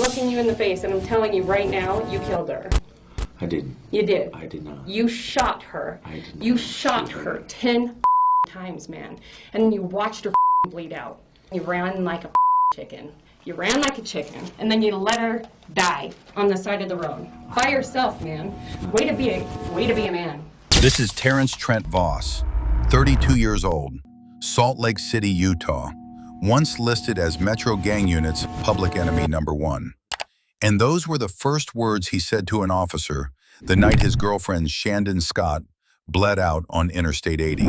looking you in the face and I'm telling you right now, you killed her. I didn't. You did. I did not. You shot her. I did not. You shot her 10 times, man. And then you watched her bleed out. You ran like a chicken. You ran like a chicken. And then you let her die on the side of the road. By yourself, man. Way to be a man. This is Terence Trent Voss, 32 years old, Salt Lake City, Utah, once listed as Metro Gang Unit's public enemy #1. And those were the first words he said to an officer the night his girlfriend Shandon Scott bled out on Interstate 80.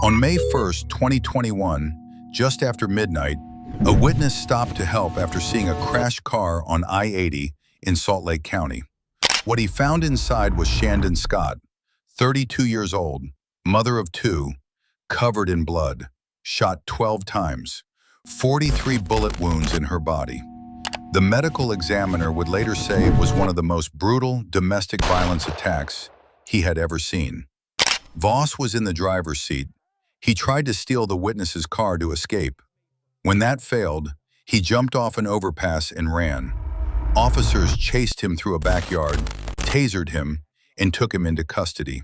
On May 1st, 2021, just after midnight, a witness stopped to help after seeing a crashed car on I-80 in Salt Lake County. What he found inside was Shandon Scott, 32 years old, mother of 2, covered in blood, shot 12 times, 43 bullet wounds in her body. The medical examiner would later say it was one of the most brutal domestic violence attacks he had ever seen. Voss was in the driver's seat. He tried to steal the witness's car to escape. When that failed, he jumped off an overpass and ran. Officers chased him through a backyard, tasered him, and took him into custody.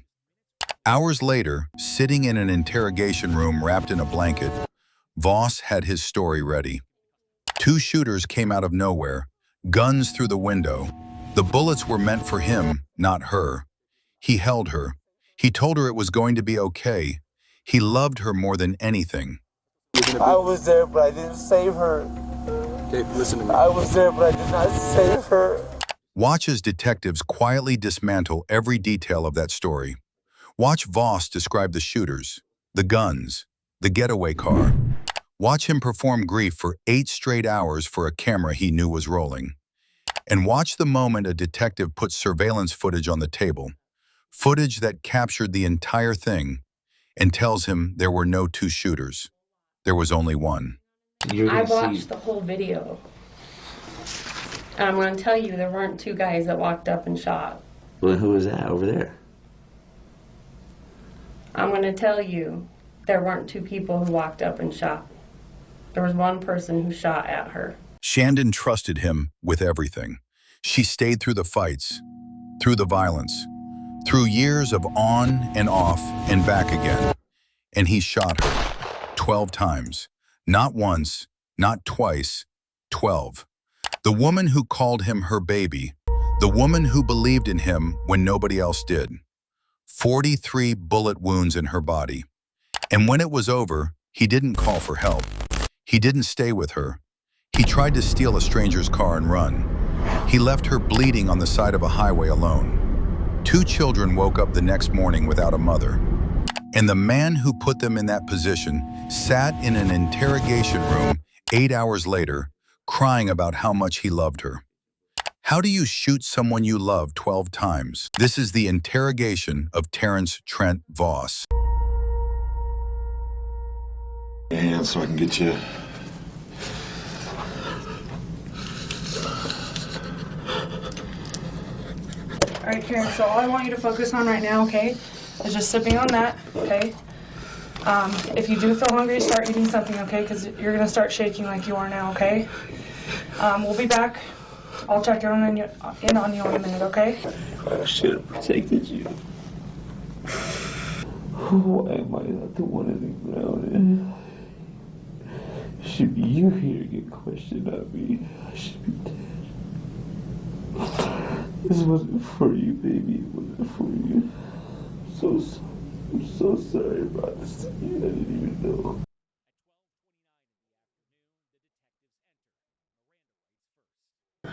Hours later, sitting in an interrogation room wrapped in a blanket, Voss had his story ready. 2 shooters came out of nowhere, guns through the window. The bullets were meant for him, not her. He held her. He told her it was going to be okay. He loved her more than anything. I was there, but I didn't save her. Okay, listen to me. I was there, but I did not save her. Watch as detectives quietly dismantle every detail of that story. Watch Voss describe the shooters, the guns, the getaway car. Watch him perform grief for 8 straight hours for a camera he knew was rolling. And watch the moment a detective puts surveillance footage on the table, footage that captured the entire thing, and tells him there were no 2 shooters. There was only one. I watched the whole video. And I'm going to tell you, there weren't 2 guys that walked up and shot. Well, who was that over there? I'm going to tell you, there weren't 2 people who walked up and shot. There was 1 person who shot at her. Shandon trusted him with everything. She stayed through the fights, through the violence, through years of on and off and back again. And he shot her 12 times. Not once, not twice, 12. The woman who called him her baby, the woman who believed in him when nobody else did. 43 bullet wounds in her body. And when it was over, he didn't call for help. He didn't stay with her. He tried to steal a stranger's car and run. He left her bleeding on the side of a highway alone. 2 children woke up the next morning without a mother. And the man who put them in that position sat in an interrogation room 8 hours later, crying about how much he loved her. How do you shoot someone you love 12 times? This is the interrogation of Terence Trent Voss. And so I can get you. All right, Karen, so all I want you to focus on right now, okay, is just sipping on that, okay? If you do feel hungry, start eating something, okay, because you're going to start shaking like you are now, okay? We'll be back. I'll check in on you in a minute, okay? I should have protected you. Why am I not the one in the ground? Should be you here get questioned, not me. I should be dead. This wasn't for you, baby. It wasn't for you. I'm so sorry about this. I didn't even know.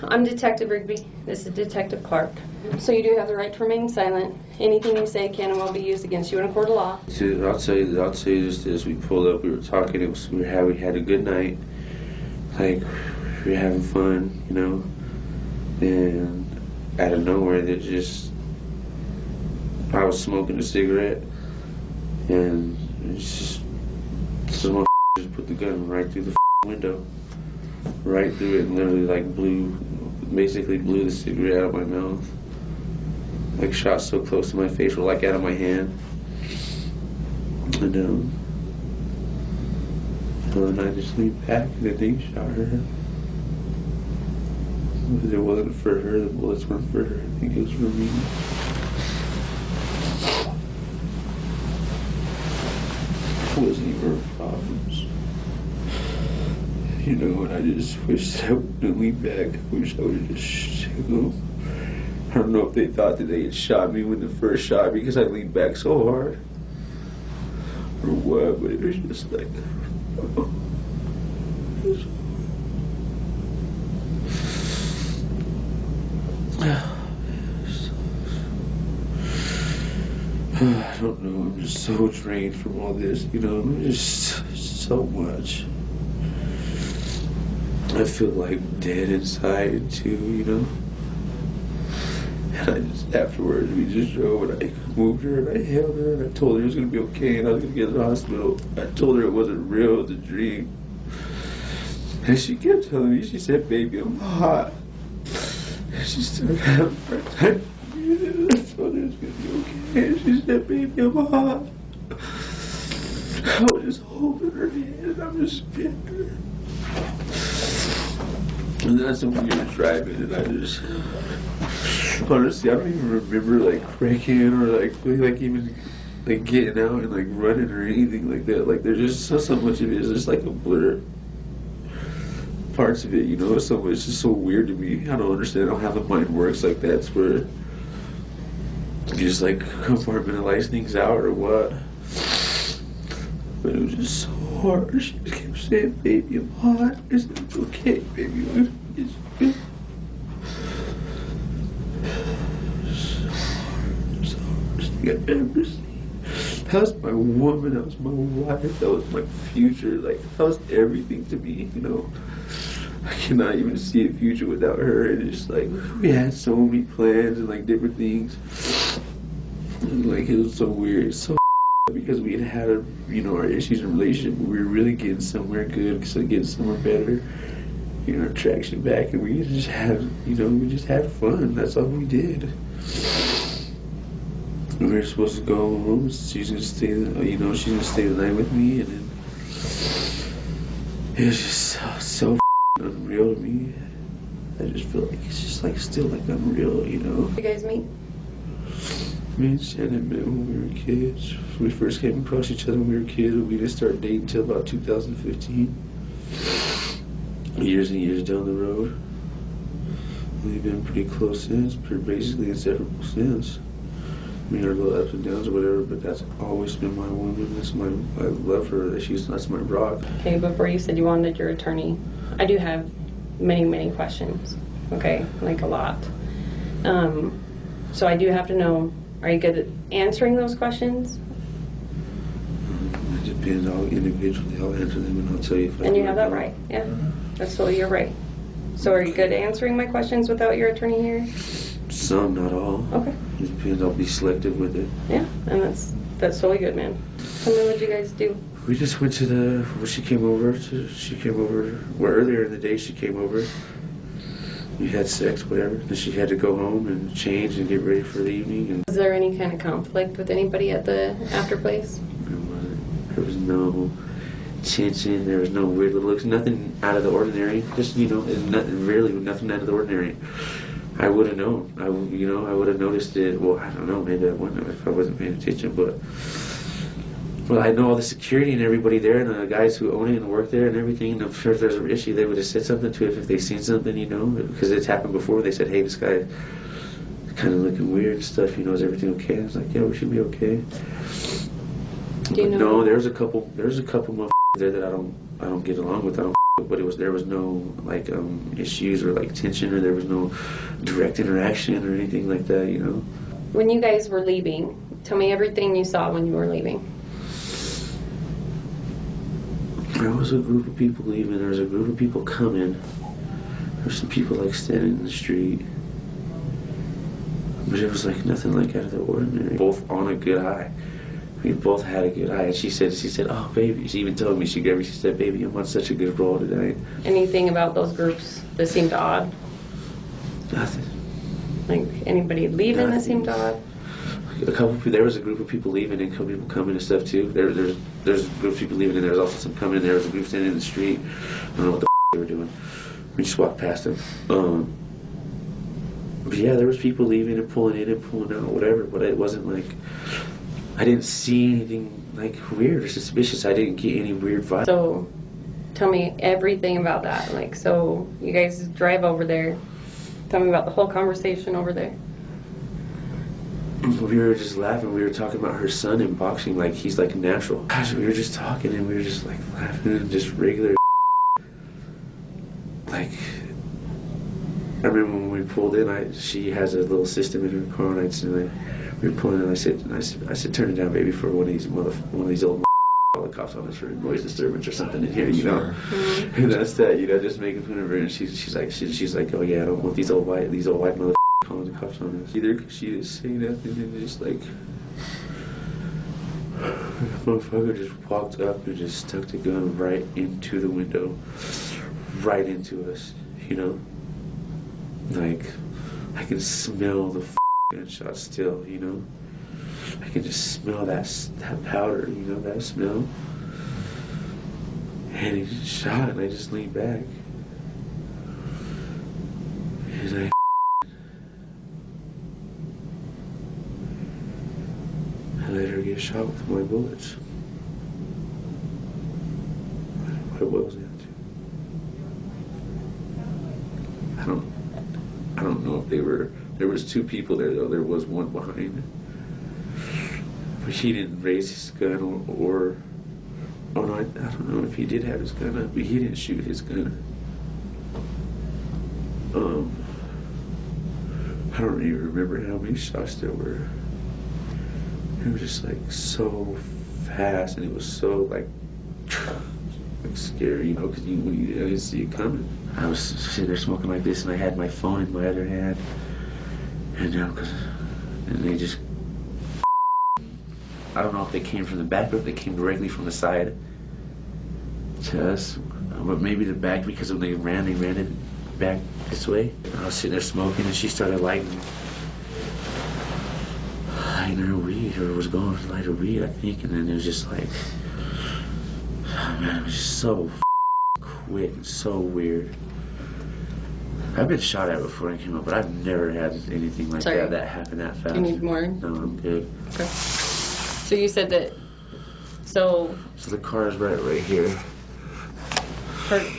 I'm Detective Rigby. This is Detective Clark. So you do have the right to remain silent. Anything you say can and will be used against you in a court of law. I'll tell you just as we pulled up, we were talking. We had a good night. Like we were having fun, you know. And out of nowhere, I was smoking a cigarette, and someone just put the gun right through the window, right through it, and literally basically blew the cigarette out of my mouth. Like shot so close to my face, or like out of my hand. And then I just leaned back, and then they shot her. If it wasn't for her, the bullets weren't for her. I think it was for me. It wasn't even her problems. You know, and I just wish I wouldn't lean back. I wish I would have just shot them. I don't know if they thought that they had shot me when the first shot because I leaned back so hard. Or what, but it was just like... I don't know, I'm just so drained from all this, you know, just so much. I feel like dead inside too, you know. And I just, afterwards, we just drove and I moved her and I held her and I told her it was going to be okay and I was going to get to the hospital. I told her it wasn't real, it was a dream. And she kept telling me, she said, baby, I'm hot. And she started having a hard time breathing and I told her it was going to be okay. And she said, baby, I'm hot. I was just holding her hand and I'm just spitting her. And that's when we were driving and I just... Honestly, I don't even remember like breaking or like even like getting out and like running or anything like that. Like there's just so much of it is just like a blur. Parts of it, you know, so it's just so weird to me. I don't understand how the mind works like that. It's where you just like compartmentalize things out or what. But it was just so hard. She just kept saying, baby, I'm hot. It's okay, baby. It's good. I've ever seen. That was my woman, that was my wife, that was my future, like that was everything to me, you know. I cannot even see a future without her, and it's like we had so many plans and like different things. And, like it was so weird, so because we had you know, our issues in relationship, but we were really getting somewhere good, so getting somewhere better, you know, traction back, and we just had, you know, we just had fun. That's all we did. We were supposed to go home. She's gonna stay, you know, she's gonna stay the night with me, and then it was just so unreal to me. I just feel like it's just like still like unreal, you know. You guys meet? Me and Shandon met when we were kids. We first came across each other when we were kids, but we didn't start dating until about 2015. Years and years down the road. We've been pretty close since, pretty basically inseparable since. I mean, our little ups and downs or whatever, but that's always been my woman. That's my, I love her. That's my rock. Okay, before you said you wanted your attorney, I do have many questions. Okay, like a lot. So I do have to know, are you good at answering those questions? It depends how individually I'll answer them, and I'll tell you if I And you do have or that not. right, yeah. That's totally your right. So are you good at answering my questions without your attorney here? Some, not all. Okay. It depends. I'll be selective with it. Yeah, and that's totally good, man. Tell me what you guys do. We just went to the, well, she came over, well, earlier in the day she came over. We had sex, whatever. Then she had to go home and change and get ready for the evening. And Was there any kind of conflict with anybody at the after place? there was no tension, there was no weird little looks, nothing out of the ordinary. Just, you know, nothing out of the ordinary. I would have known. I would have noticed it. Well, I don't know. Maybe I wouldn't have if I wasn't paying attention. But well, I know all the security and everybody there, and the guys who own it and work there and everything. And I'm sure if there's an issue, they would have said something to it if they seen something, you know, because it's happened before. They said, "Hey, this guy kind of looking weird and stuff. You know, is everything okay?" I was like, "Yeah, we should be okay." Do you know? No, there's a couple motherfuckers there that I don't get along with. But there was no like issues or like tension, or there was no direct interaction or anything like that, you know. When you guys were leaving, tell me everything you saw when you were leaving. There was a group of people leaving. There was a group of people coming. There were some people like standing in the street, but it was like nothing like out of the ordinary. Both on a good high. We both had a good eye, and she said, "Oh, baby," she even told me, she said, "Baby, I'm on such a good roll today." Anything about those groups that seemed odd? Nothing. Like anybody leaving that Nothing. seemed odd? There was a group of people leaving and a couple people coming and stuff too. There's a group of people leaving, and there was also some coming. There was a group standing in the street. I don't know what the they were doing. We just walked past them. But yeah, there was people leaving and pulling in and pulling out, whatever. But it wasn't like I didn't see anything like weird or suspicious. I didn't get any weird vibes. So, tell me everything about that. Like, so you guys drive over there. Tell me about the whole conversation over there. We were just laughing. We were talking about her son in boxing, like he's like natural. Gosh, we were just talking and we were just like laughing and just regular. Like, I remember when we pulled in, she has a little system in her car, and we were pulling in. I said, turn it down, baby, for one of these old call the cops on us for noise disturbance or something in here, you know. Mm-hmm. And that's that, you know, just making fun of her. And she's like, oh yeah, I don't want these old white motherfuckers calling the cops on us either, because she didn't say nothing, and just like, the motherfucker just walked up and just stuck the gun right into the window, right into us, you know. Like, I can smell the gunshot still, you know. I can just smell that powder, you know, that smell. And he just shot, and I just leaned back. And I let her get shot with my bullets. What was that? I don't know if there was two people there though. There was one behind. But he didn't raise his gun or oh no, I don't know if he did have his gun up, but he didn't shoot his gun. I don't even remember how many shots there were. It was just like so fast, and it was so like scary, you know, because I didn't see it coming. I was sitting there smoking like this, and I had my phone in my other hand, and they just, I don't know if they came from the back or if they came directly from the side to us, but maybe the back, because when they ran it back this way. I was sitting there smoking, and she started lighting her weed, or was going to light her weed, I think, and then it was just like, oh man, it was just so quick and so weird. I've been shot at before I came up, but I've never had anything like that happen that fast. Do you need more? No, I'm good. Okay. So you said that, so the car is right here.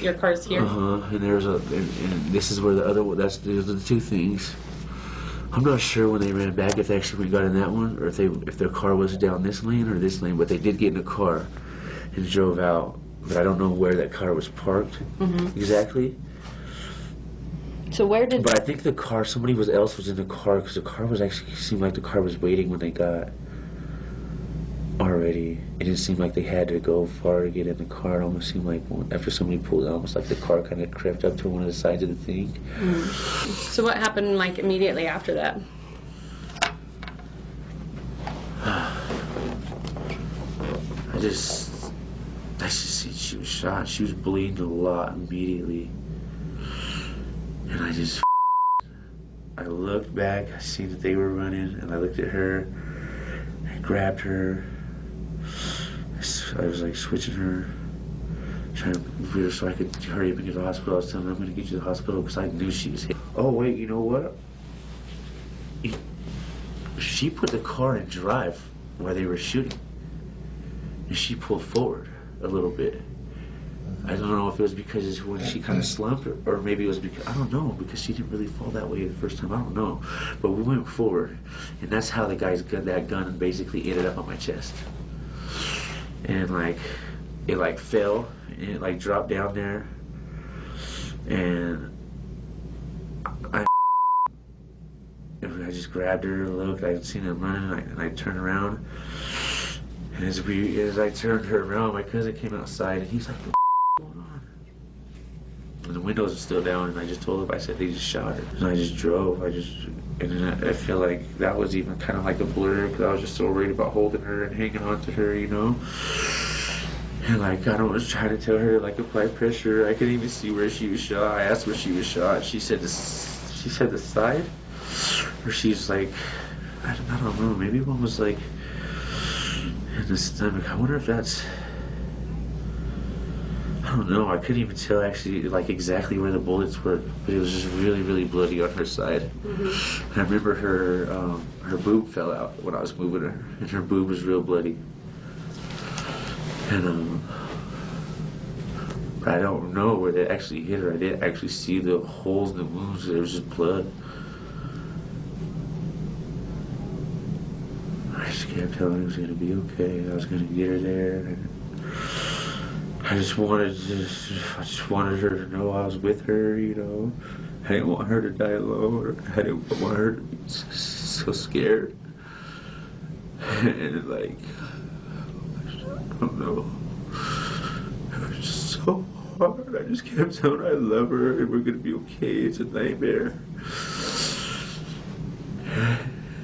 Your car's here? And there's and this is where those are the two things. I'm not sure when they ran back if they actually got in that one, or if their car was down this lane or this lane, but they did get in a car and drove out. But I don't know where that car was parked exactly. So where did? But I think the car, somebody else was in the car, because the car was actually, seemed like the car was waiting when they got already. It didn't seem like they had to go far to get in the car. It almost seemed like after somebody pulled it, almost like the car kind of crept up to one of the sides of the thing. So what happened like immediately after that? I just seen she was shot. She was bleeding a lot immediately. And I looked back, I seen that they were running, and I looked at her, I grabbed her, I was like switching her, trying to move her so I could hurry up and get to the hospital. I was telling her, I'm going to get you to the hospital, because I knew she was hit. Oh wait, you know what? She put the car in drive while they were shooting, and she pulled forward a little bit. I don't know if it was because when she kind of slumped, or maybe it was because, I don't know, because she didn't really fall that way the first time, I don't know. But we went forward, and that's how the guys got that gun basically ended up on my chest. And like, it like fell, and it like dropped down there, and I just grabbed her, looked, I had seen them running, and I turned around, and as I turned her around, my cousin came outside, and he's like, going on? And the windows are still down, and I just told him, I said, they just shot her. And I just drove, and then I feel like that was even kind of like a blur, because I was just so worried about holding her and hanging on to her, you know? And like, I was trying to tell her, like, apply pressure. I couldn't even see where she was shot. I asked where she was shot. She said the side, or she's like, I don't know, maybe one was like in the stomach. I wonder if that's, I I don't know. I couldn't even tell actually like exactly where the bullets were, but it was just really, really bloody on her side. And I remember her boob fell out when I was moving her, and her boob was real bloody. And I don't know where they actually hit her. I didn't actually see the holes in the wounds. There was just blood. I just kept telling her it was gonna be okay. I was gonna get her there. And I just wanted her to know I was with her, you know. I didn't want her to die alone. I didn't want her to be so scared. And like, I don't know. It was just so hard. I just kept telling her I love her and we're gonna be okay. It's a nightmare.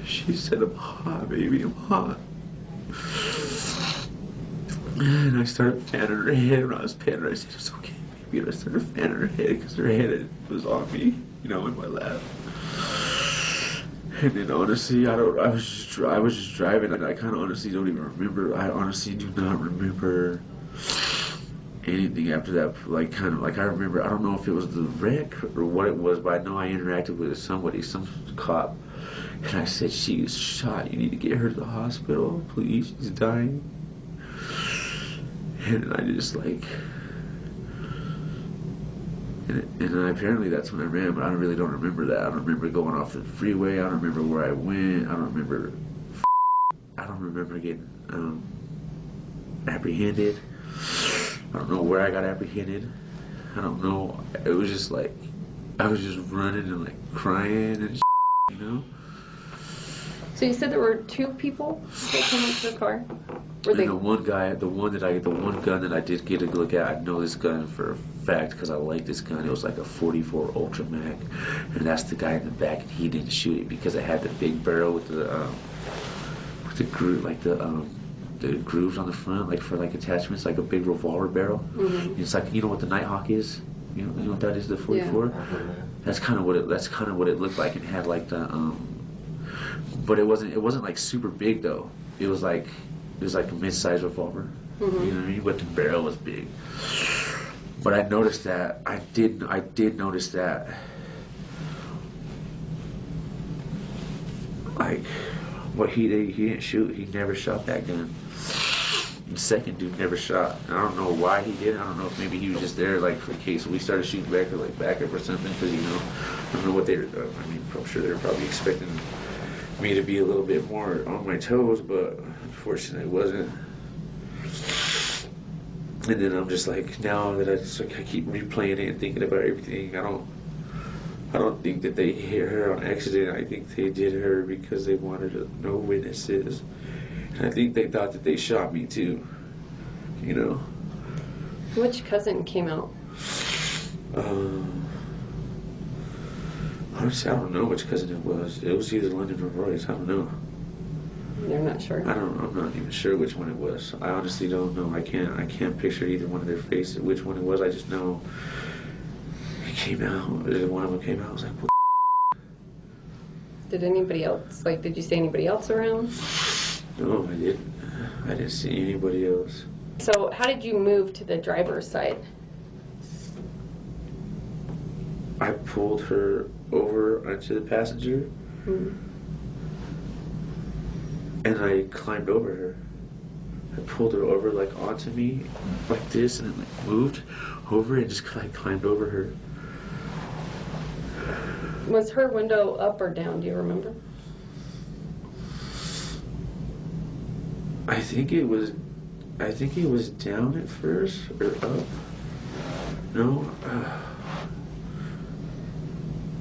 She said, I'm hot, baby, I'm hot. And I started fanning her head. When I was fanning her, I said, it's okay, baby. And I started fanning her head because her head was on me, you know, in my lap. And then honestly, I was just driving, and I kind of honestly don't even remember. I honestly do not remember anything after that. Like, kind of, like I remember, I don't know if it was the wreck or what it was, but I know I interacted with somebody, some cop. And I said, she is shot. You need to get her to the hospital, please. She's dying. And I just like, and apparently that's when I ran, but I really don't remember that. I don't remember going off the freeway. I don't remember where I went. I don't remember getting apprehended. I don't know where I got apprehended. I don't know. It was just like, I was just running and like crying and shit, you know? So you said there were two people that came into the car? Were And they... the one gun that I did get a look at, I know this gun for a fact because I like this gun. It was like a 44 Ultra Mag, and that's the guy in the back, and he didn't shoot it because it had the big barrel with the groove, like the grooves on the front, like for like attachments, like a big revolver barrel. It's like, you know what the Nighthawk is? You know what that is? The 44. Yeah. That's kind of what it looked like. It had like the but it wasn't like super big though. It was like a mid-sized revolver. You know what I mean? But the barrel was big. But I noticed that. I did notice that. Like, what he didn't shoot. He never shot that gun. The second dude never shot. I don't know why he did. I don't know if maybe he was just there like for case we started shooting back or like backup or something. Because I don't know what they were. I mean, I'm sure they were probably expecting me to be a little bit more on my toes, but unfortunately it wasn't. And then I'm just like, now that I keep replaying it and thinking about everything, I don't think that they hit her on accident. I think they did her because they wanted no witnesses. And I think they thought that they shot me too, you know. Which cousin came out? Honestly, I don't know which cousin it was. It was either London or Royce. I don't know. They're not sure. I'm not even sure which one it was. I honestly don't know. I can't picture either one of their faces, which one it was. I just know it came out. One of them came out. I was like, what? Did anybody else, like, did you see anybody else around? No, I didn't. I didn't see anybody else. So how did you move to the driver's side? I pulled her over onto the passenger, and I climbed over her. I pulled her over like onto me, like this, and then like moved over and just like climbed over her. Was her window up or down? Do you remember? I think it was down at first or up. No.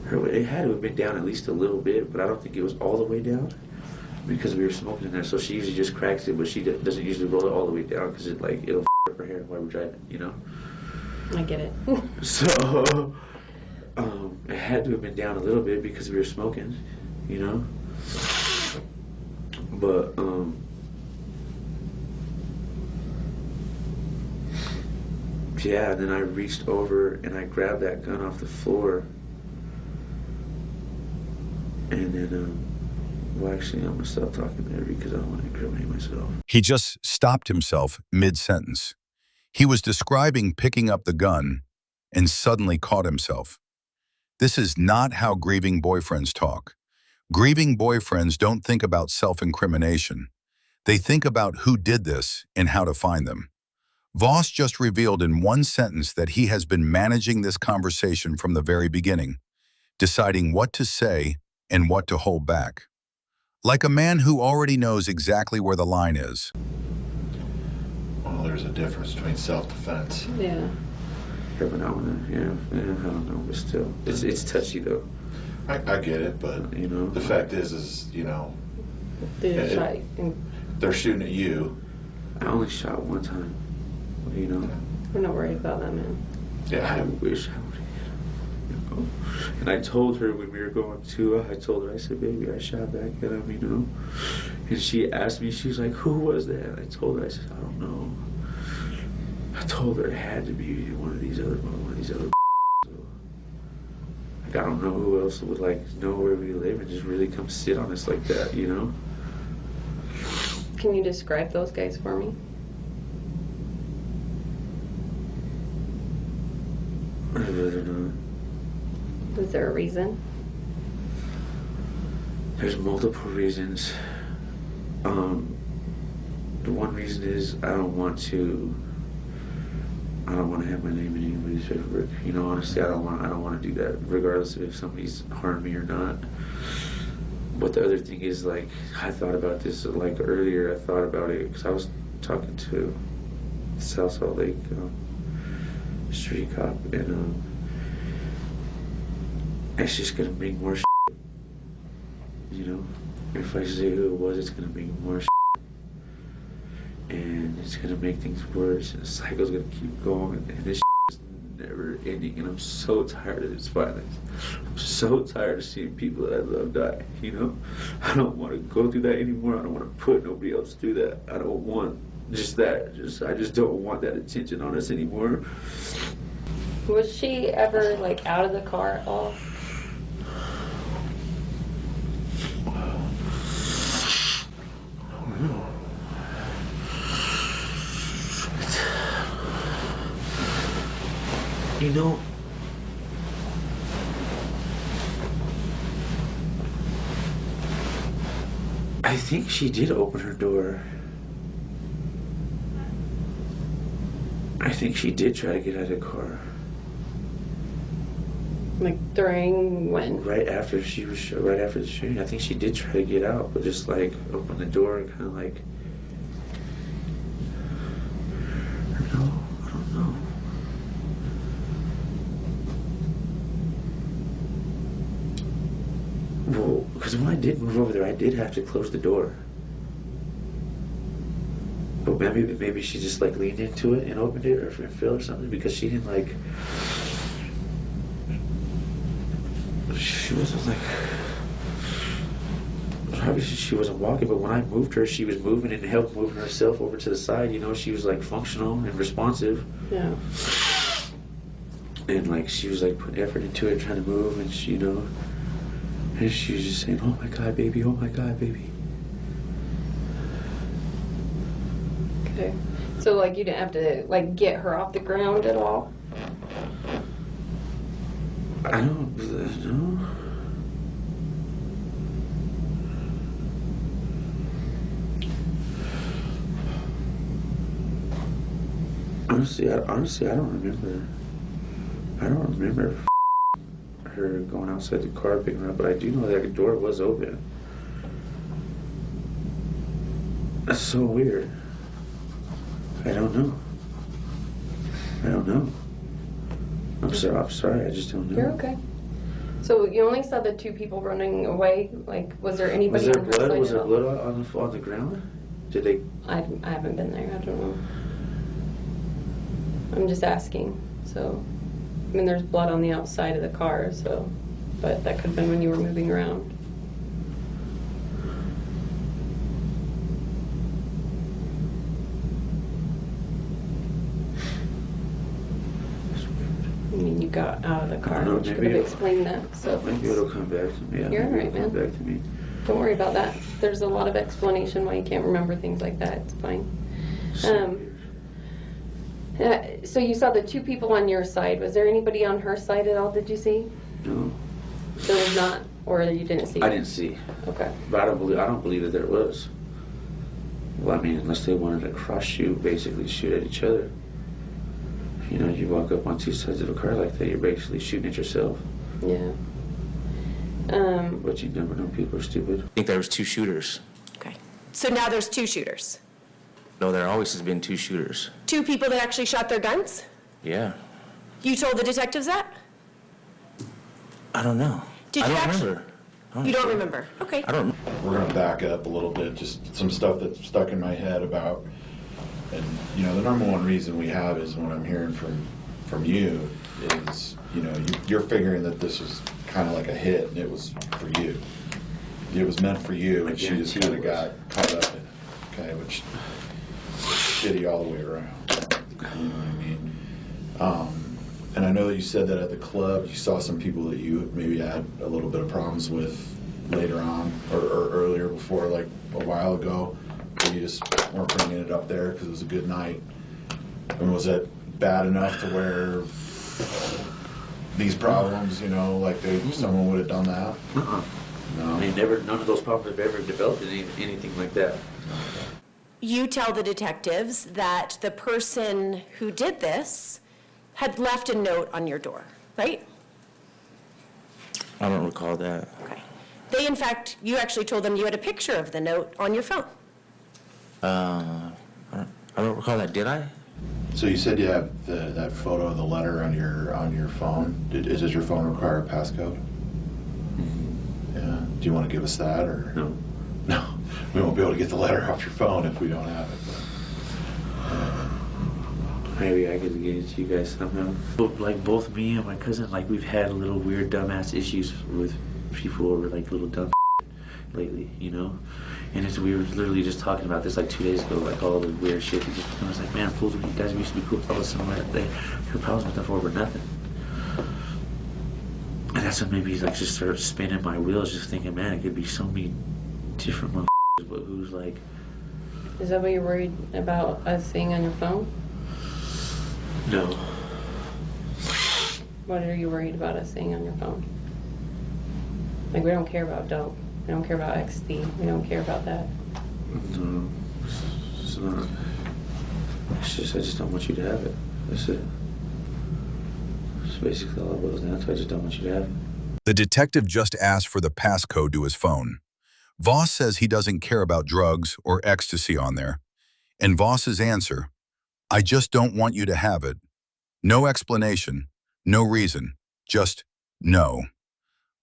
It had to have been down at least a little bit, but I don't think it was all the way down because we were smoking in there. So she usually just cracks it, but she doesn't usually roll it all the way down because it'll f up her hair while we're driving, you know. I get it. So it had to have been down a little bit because we were smoking, you know. But yeah, and then I reached over and I grabbed that gun off the floor. And then, well, actually, I'm going to stop talking there because I don't want to incriminate myself. He just stopped himself mid-sentence. He was describing picking up the gun and suddenly caught himself. This is not how grieving boyfriends talk. Grieving boyfriends don't think about self-incrimination. They think about who did this and how to find them. Voss just revealed in one sentence that he has been managing this conversation from the very beginning, deciding what to say and what to hold back. Like a man who already knows exactly where the line is. Well, there's a difference between self-defense. Yeah. Yeah, but I don't know, but still. It's touchy though. I get it, but You know, the fact is, you know, The Yeah, shot. they're shooting at you. I only shot one time. You know. We're not worried about that, man. I Yeah. wish I would. And I told her when we were going to, I told her, I said, baby, I shot back at him, you know. And she asked me, she was like, who was that? And I told her, I said, I don't know. I told her it had to be one of these other. So, like, I don't know who else would like know where we live and just really come sit on us like that, you know. Can you describe those guys for me? I really don't know. Is there a reason? There's multiple reasons. The one reason is I don't want to have my name in anybody's paperwork. You know, honestly, I don't want to do that, regardless of if somebody's harmed me or not. But the other thing is, like, I thought about this like earlier. I thought about it because I was talking to South Salt Lake street cop, and it's just gonna make more shit. You know, if I say who it was, it's gonna make more shit. And it's gonna make things worse, and the cycle's gonna keep going, and this is never ending, and I'm so tired of this violence. I'm so tired of seeing people that I love die, you know? I don't want to go through that anymore. I don't want to put nobody else through that. I don't want just that. I just don't want that attention on us anymore. Was she ever, like, out of the car at all? You know, I think she did open her door. I think she did try to get out of the car. Like, during when? Right after the shooting, I think she did try to get out, but just like open the door and kind of like, I don't know. Well, because when I did move over there, I did have to close the door. But maybe she just like leaned into it and opened it, or Phil or something, because she didn't like. She wasn't like. Obviously, she wasn't walking, but when I moved her, she was moving and helped moving herself over to the side. You know, she was like functional and responsive. Yeah. And like she was like putting effort into it, trying to move, and she, you know, and she was just saying, "Oh my God, baby! Oh my God, baby!" Okay. So, like, you didn't have to, like, get her off the ground at all? I don't know. Honestly, I don't remember. I don't remember her going outside the car picking her up, but I do know that the door was open. That's so weird. I don't know. I'm sorry. I just don't know. You're okay. So you only saw the two people running away? Like, was there anybody Was there on her side blood? Was at there all? blood on the ground? Did they? I haven't been there. I don't know. I'm just asking. So, I mean, there's blood on the outside of the car, so, but that could have been when you were moving around. I mean, you got out of the car, know, which could maybe have explained that. So Maybe it'll come back to me. Yeah, You're maybe all right, it'll come man. back to me. don't worry about that. There's a lot of explanation why you can't remember things like that. It's fine. So weird. So you saw the two people on your side. Was there anybody on her side at all, did you see? No. There was not, or you didn't see? I didn't see. Okay. But I don't believe that there was. Well, I mean, unless they wanted to cross-shoot, basically shoot at each other. You know, you walk up on two sides of a car like that, you're basically shooting at yourself. Yeah. But you never know, people are stupid. I think there was 2 shooters. Okay. So now there's 2 shooters. No, there always has been 2 shooters. 2 people that actually shot their guns? Yeah. You told the detectives that? I don't know. Did I you don't actually- remember. You don't remember? Okay. I don't. We're gonna back up a little bit, just some stuff that's stuck in my head about, and you know, the number one reason we have is what I'm hearing from you is, you know, you're figuring that this was kind of like a hit and it was for you. It was meant for you, and she just kind of got caught up in it. Okay, which is shitty all the way around. You know what I mean? And I know that you said that at the club you saw some people that you maybe had a little bit of problems with later on or earlier before, like a while ago, but you just weren't bringing it up there because it was a good night. And was it bad enough to where these problems, you know, like someone would have done that? No. I mean, none of those problems have ever developed anything like that. You tell the detectives that the person who did this had left a note on your door, right? I don't recall that. Okay. They, in fact, you actually told them you had a picture of the note on your phone. I don't recall that. Did I? So you said you have that photo of the letter on your phone. Does your phone require a passcode? Yeah. Do you want to give us that or? No. No. We won't be able to get the letter off your phone if we don't have it. Maybe I could get it to you guys somehow. Like both me and my cousin, like we've had little weird dumbass issues with people over like little dumb lately, you know? And we were literally just talking about this like 2 days ago, like all the weird shit. I was like, man, fools, you guys used to be cool. All of a sudden, they have problems with stuff over nothing. And that's what maybe like just started spinning my wheels, just thinking, man, it could be so many different motherfuckers, but who's like... Is that what you're worried about us seeing on your phone? No. What are you worried about us seeing on your phone? Like, we don't care about dope. We don't care about XD. We don't care about that. No. It's not. It's just, I just don't want you to have it. That's it. That's basically all it boils down to. I just don't want you to have it. The detective just asked for the passcode to his phone. Voss says he doesn't care about drugs or ecstasy on there. And Voss's answer, I just don't want you to have it. No explanation, no reason, just no.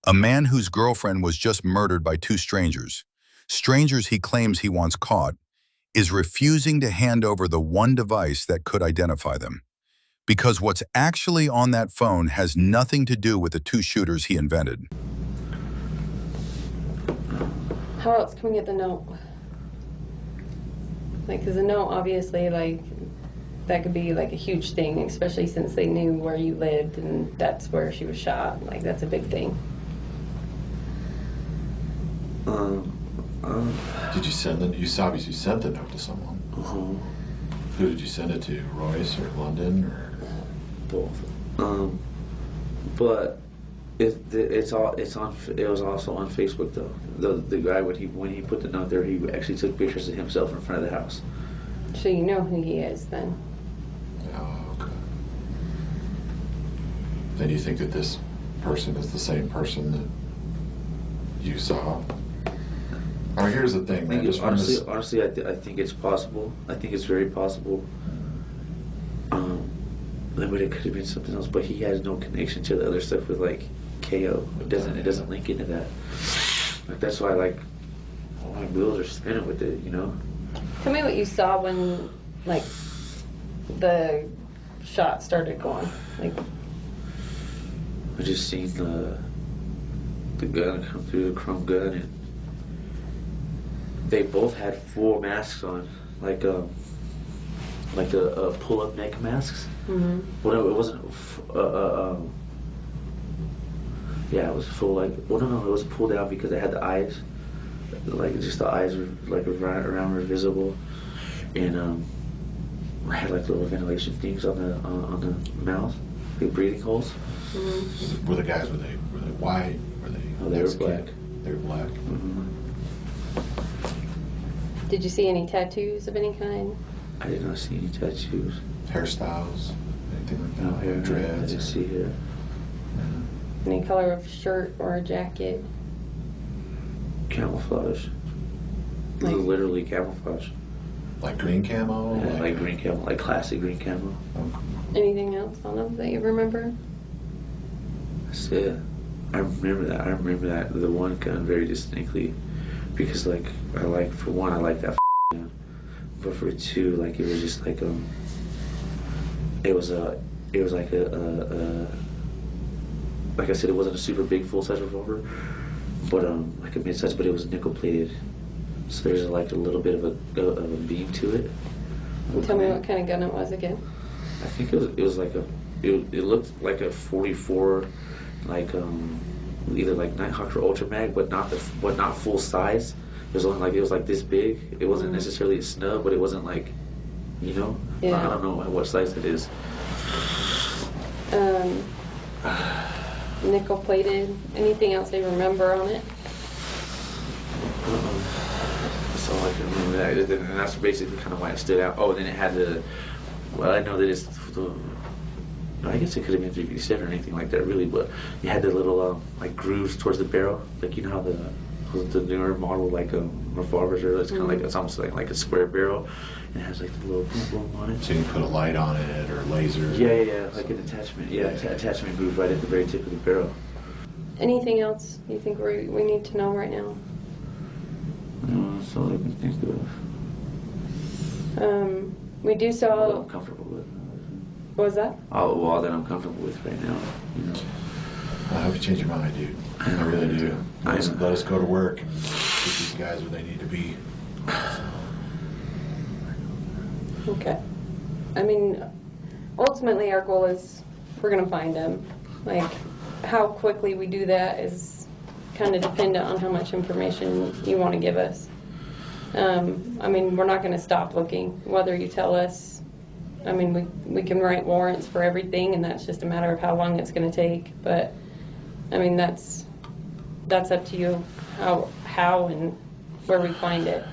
A man whose girlfriend was just murdered by 2 strangers, strangers he claims he wants caught, is refusing to hand over the one device that could identify them. Because what's actually on that phone has nothing to do with the 2 shooters he invented. How else can we get the note? Like, because the note, obviously, like, that could be, like, a huge thing, especially since they knew where you lived and that's where she was shot. Like, that's a big thing. Did you send it? You obviously sent the note to someone. Who did you send it to? Royce or London or? Both. But it was also on Facebook though. The guy when he put the note there, he actually took pictures of himself in front of the house. So you know who he is then. Oh, okay. Then you think that this person is the same person that you saw? I mean, here's the thing, man. Honestly, I think it's possible. I think it's very possible. But it could have been something else. But he has no connection to the other stuff with like KO. It doesn't link into that. Like that's why like all my wheels are spinning with it, you know. Tell me what you saw when, like, the shot started going. Like, I just seen the gun come through, the chrome gun, and they both had full masks on, like the pull-up neck masks. mm-hmm. Well, no, it wasn't. Yeah, it was full. Like, well, no, it was pulled down because it had the eyes. Like, just the eyes were like around were visible, and I had like little ventilation things on the mouth, like breathing holes. Mm-hmm. Were the guys, were they white? Were they? Oh, they were black. They were black. Mm-hmm. Did you see any tattoos of any kind? I did not see any tattoos. Hairstyles, anything like that? No hair. Dreads. I didn't see hair. Any color of shirt or a jacket? Camouflage. Like- Literally camouflage. Like green camo? Yeah, like green camo, like classic green camo. Anything else on them that you remember? That's it. I remember that. I remember that the one gun very distinctly, because like for one I like that gun, but for two like it was just like it was like a like I said, it wasn't a super big full size revolver, but like a mid size, but it was nickel plated, so there's like a little bit of a beam to it. Tell me what kind of gun it was again. I think it was like it looked like a 44, like either like Nighthawk or Ultra Mag, but not full size. It was only like, it was like this big. It wasn't necessarily a snub, but it wasn't like, you know. Yeah. I don't know what size it is. Nickel plated. Anything else you remember on it? That's all I can remember. That, and that's basically kind of why it stood out. Oh, then it had well, I know that it's I guess it could have been 357 or anything like that, really, but it had the little like grooves towards the barrel, like you know how the newer model like revolvers are. It's kind of like, it's almost like a square barrel, and it has like the little boom boom on it. So you put a light on it or laser? Yeah, like an attachment. Yeah, attachment groove right at the very tip of the barrel. Anything else you think we need to know right now? No, that's all I can think of. We do What sell. I'm comfortable with. What was that? Oh, well, that I'm comfortable with right now. You know. I hope you change your mind, dude. I really do. Let us go to work and get these guys where they need to be. Okay. I mean, ultimately our goal is we're going to find them. Like, how quickly we do that is kind of dependent on how much information you want to give us. I mean, we're not going to stop looking, whether you tell us. I mean, we can write warrants for everything, and that's just a matter of how long it's going to take. But, I mean, that's up to you how and where we find it.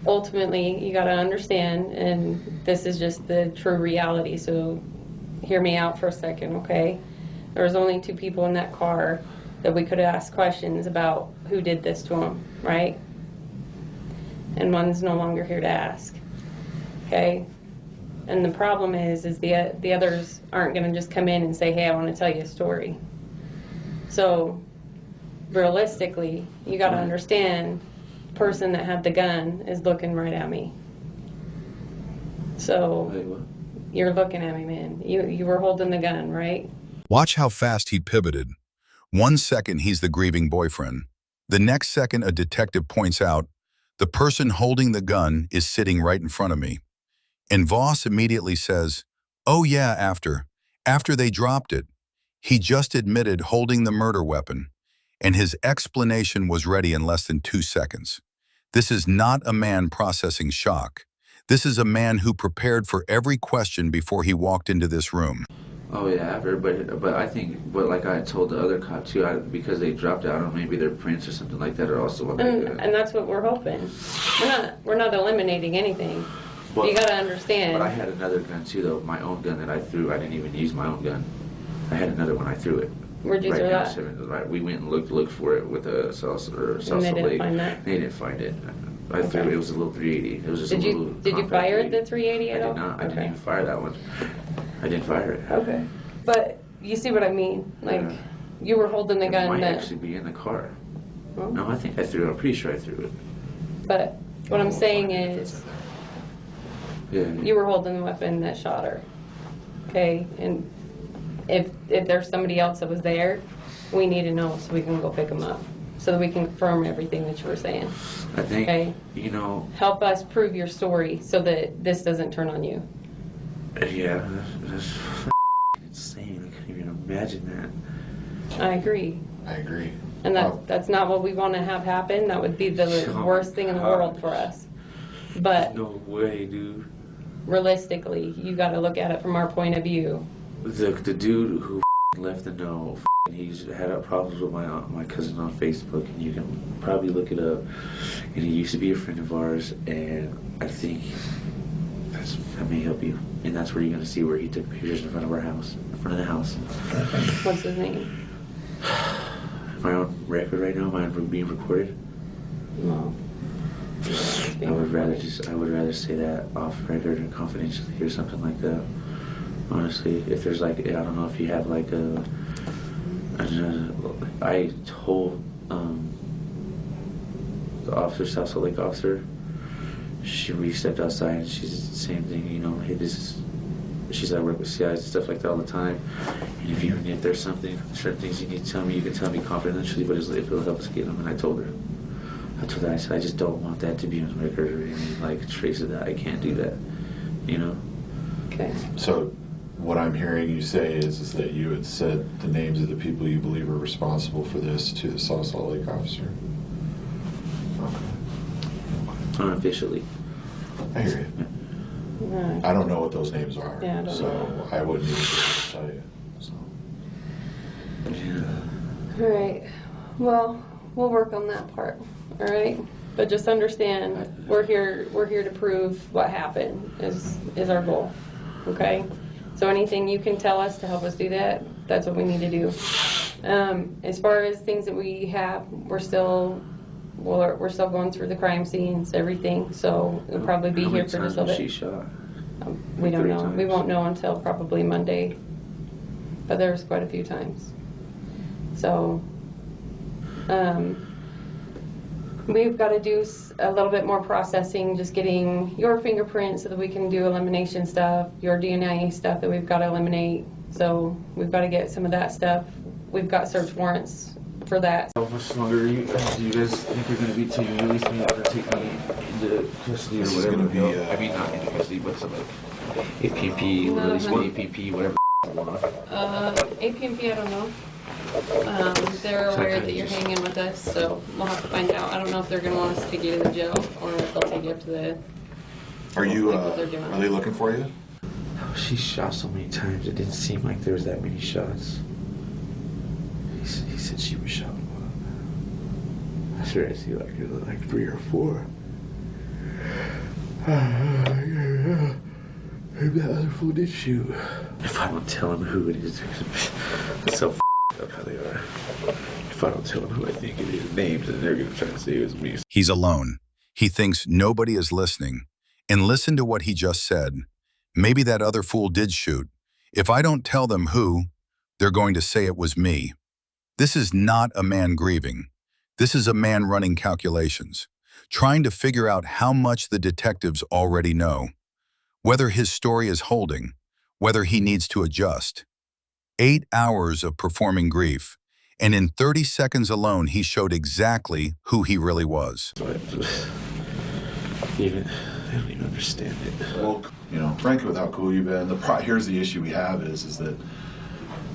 Ultimately, you got to understand, and this is just the true reality, so hear me out for a second, okay? There was only 2 people in that car that we could ask questions about who did this to them, right? And one's no longer here to ask, okay? And the problem is the others aren't going to just come in and say, hey, I want to tell you a story. So realistically, you got to understand, the person that had the gun is looking right at me. So Wait, what? you're looking at me, man. You were holding the gun, right? Watch how fast he pivoted. 1 second, he's the grieving boyfriend. The next second, a detective points out, the person holding the gun is sitting right in front of me. And Voss immediately says, oh yeah, after they dropped it. He just admitted holding the murder weapon, and his explanation was ready in less than 2 seconds. This is not a man processing shock. This is a man who prepared for every question before he walked into this room. Oh yeah, but I think, but like I told the other cop too, because they dropped out, I don't know, maybe their prints or something like that are also on And that's what we're hoping. We're not eliminating anything. But you got to understand. But I had another gun too, though. My own gun that I threw. I didn't even use my own gun. I had another one. I threw it. Where'd you throw that? Right. We went and looked for it with a salsa And they didn't lake. find that? They didn't find it. I threw it. It was a little 380. It was just Did a little. Did you fire the 380 at all? I did not. I didn't Okay. even fire that one. I didn't fire it. Okay. But you see what I mean? Like, you were holding the gun. It might that, actually be in the car. Well, No, I think I threw it. I'm pretty sure I threw it. But what I'm saying is, Yeah. you were holding the weapon that shot her. Okay? And if there's somebody else that was there, we need to know so we can go pick them up. So that we can confirm everything that you were saying. I think, Okay? you know. Help us prove your story so that this doesn't turn on you. Yeah, that's insane. I couldn't even imagine that. I agree. I agree. And that's not what we want to have happen. That would be the Oh, worst thing in the God. world for us. But No way, dude. realistically, you got to look at it from our point of view. The dude who left the note, he's had problems with my cousin on Facebook, and you can probably look it up. And he used to be a friend of ours, and I think that may help you. And that's where you're gonna see where he took pictures in front of our house, in front of the house. What's his name? Am I on record right now? Am I being recorded? No. I would rather say that off record and confidentially or something like that. Honestly, if there's like, I don't know if you have like I told the officer, South Salt Lake officer, we stepped outside and she's the same thing, you know, hey, she's at work with CIs and stuff like that all the time. And if there's certain things you need to tell me, you can tell me confidentially, but if it'll help us get them. And I told her, I said, I just don't want that to be on record or any like trace of that. I can't do that, you know? Okay. So what I'm hearing you say is that you had said the names of the people you believe are responsible for this to the South Salt Lake officer. Okay. Unofficially. I hear you. Right. I don't know what those names are, Yeah, I don't know. I wouldn't even be able to tell you. So. Yeah. All right. Well, we'll work on that part. All right. But just understand, we're here to prove what happened is our goal. Okay. So anything you can tell us to help us do that, that's what we need to do. As far as things that we have, we're still going through the crime scenes, everything. So we'll probably be here for just a little bit. She shot? We don't 3 know. times. We won't know until probably Monday. But there was quite a few times. So we've got to do a little bit more processing, just getting your fingerprints so that we can do elimination stuff, your DNA stuff that we've got to eliminate. So we've got to get some of that stuff. We've got search warrants for that. How much longer do you guys think you're going to be till you release me or take me into custody or This is whatever? gonna be, I mean, not into custody, but some like APMP, No, release honey. me APMP, whatever. APMP, I don't know. They're aware that you're hanging with us, so we'll have to find out. I don't know if they're going to want us to take you to the jail or if they'll take you up to the... Are you, Like what they're doing. are they looking for you? She shot so many times, it didn't seem like there was that many shots. He said she was shot. I swear I see like 3 or 4. Maybe that other fool did shoot. If I don't tell him who it is, it's so up how they are. If I don't tell him who I think it is, names, and they're gonna try to say it was me. He's alone. He thinks nobody is listening. And listen to what he just said. Maybe that other fool did shoot. If I don't tell them who, they're going to say it was me. This is not a man grieving. This is a man running calculations, trying to figure out how much the detectives already know, whether his story is holding, whether he needs to adjust. 8 hours of performing grief, and in 30 seconds alone, he showed exactly who he really was. I don't even understand it. Well, you know, frankly, with how cool you've been, here's the issue we have is that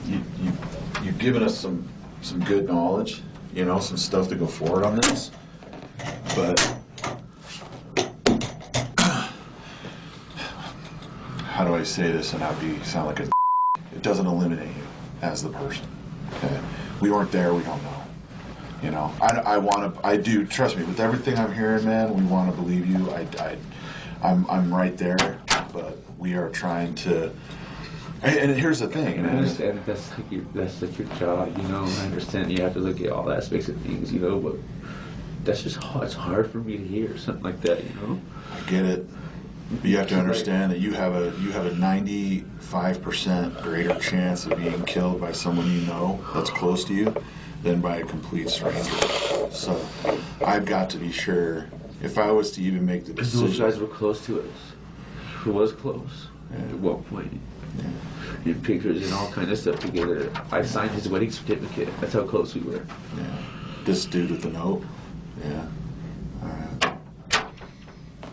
you've given us some good knowledge, you know, some stuff to go forward on this, but how do I say this and not sound like it doesn't eliminate you as the person. Okay, we weren't there, we don't know. You know, I do, trust me, with everything I'm hearing, man, we want to believe you. I'm right there, but we are trying to. And here's the thing, And I man. understand that's like your job, you know. I understand you have to look at all aspects of things, you know. But that's just hard. It's hard for me to hear something like that, you know. I get it. But you have to understand that you have a 95% greater chance of being killed by someone you know that's close to you than by a complete stranger. So I've got to be sure. If I was to even make the Because those decision, guys were close to us. Who was close at one point. yeah. In pictures and all kind of stuff together. I signed his wedding certificate. That's how close we were. Yeah. This dude with the note. Yeah. All right.